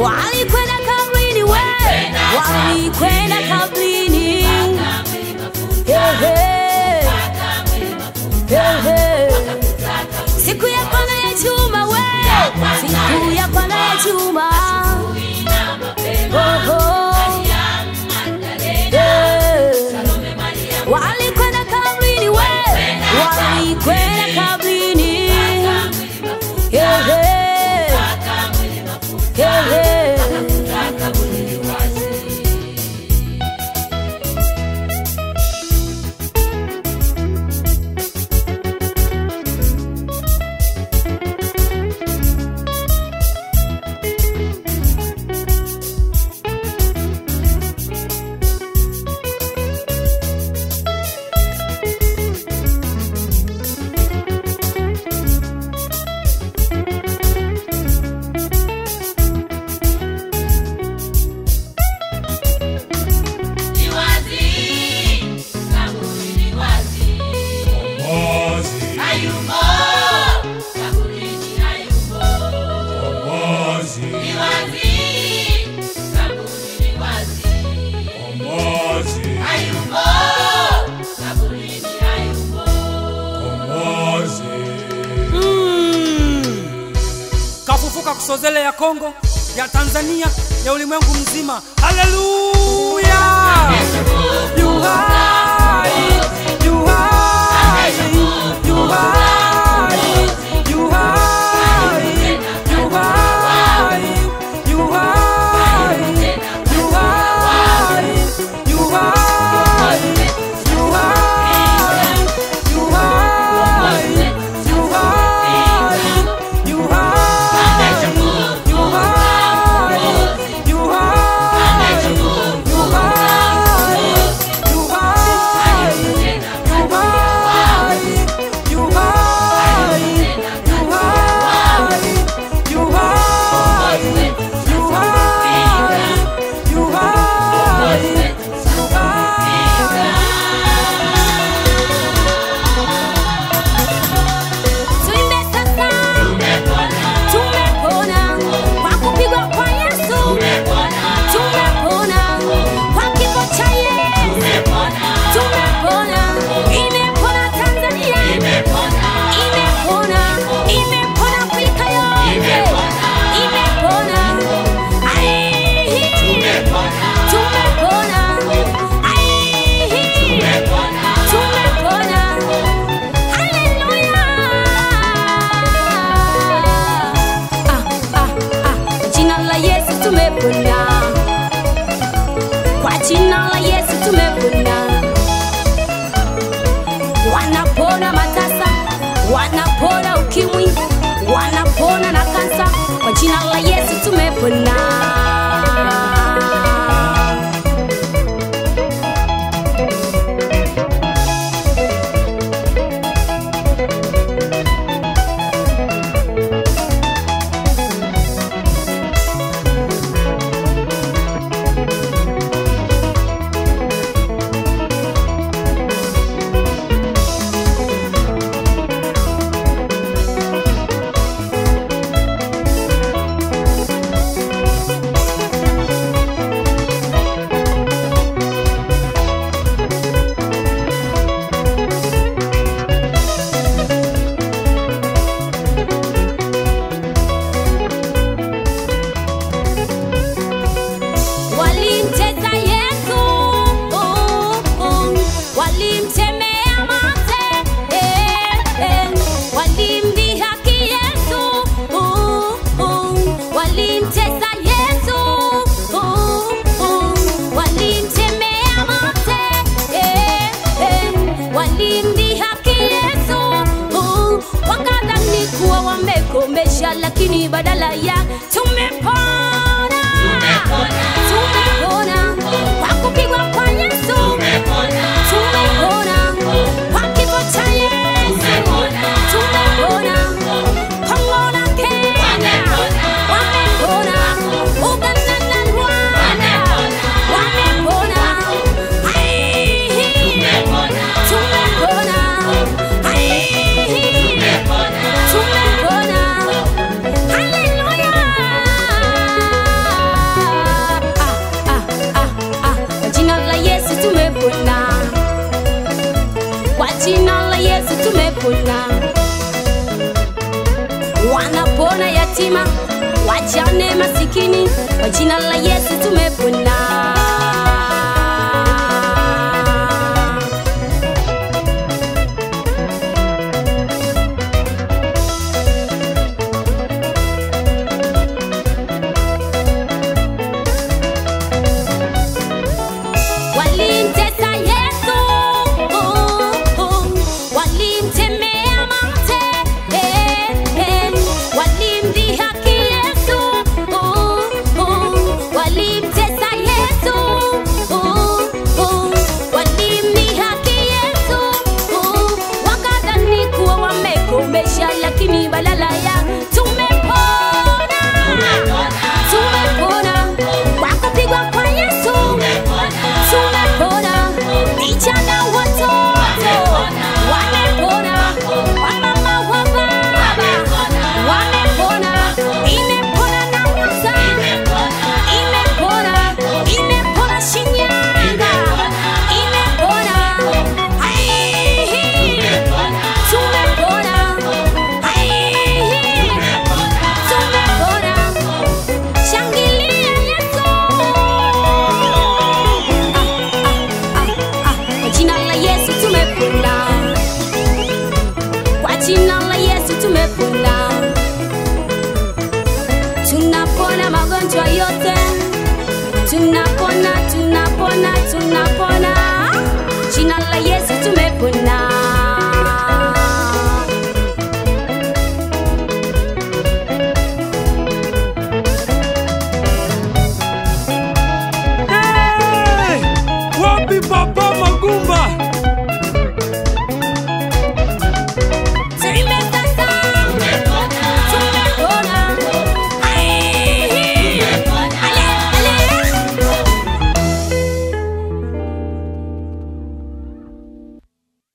walikwenda kabrini we, walikwenda kabrini. Siku ya kwanza ya juma we, siku ya kwanza ya juma. Walikwenda kabrini we, walikwenda kabrini. Kafufuka kusozele ya Kongo, ya Tanzania, ya ulimwengu mzima. Haleluya! You high, you high, you high, you high, you high, you high, you high, you high, you high, you high, you high, you high. Kwa jina la Yesu tumepona. Wanapona matasa, wanapona ukimwi, wanapona na kansa. Kwa jina la Yesu tumepona. Komesha lakini badala ya tumepona, tumepona, tumepona kwa kupigwa kwa Yesu, tumepona, tumepona kwa kifo cha Yesu, tumepona, tumepona Kongo Kenya, wamepona Uganda na Rwanda, wamepona, tumepona, tumepona, tumepona, tumepona. Hallelujah. tumepona. Wanapona yatima, wajane, masikini, kwa jina la Yesu tumepona. Lakini badala ya tumepona, tumepona kwa kupigwa kwa Yesu, tumepona. Vijana watoto wamepona, wamama wa baba wamepona, imepona na Mwanza, imepona, imepona Shinyanga, imepona. Tumepona. Jina la Yesu tumepona. Tunapona magonjwa yote, tunapona, tunapona, tunapona. Jina la Yesu tumepona. Hey! Wapi Papa Magumba?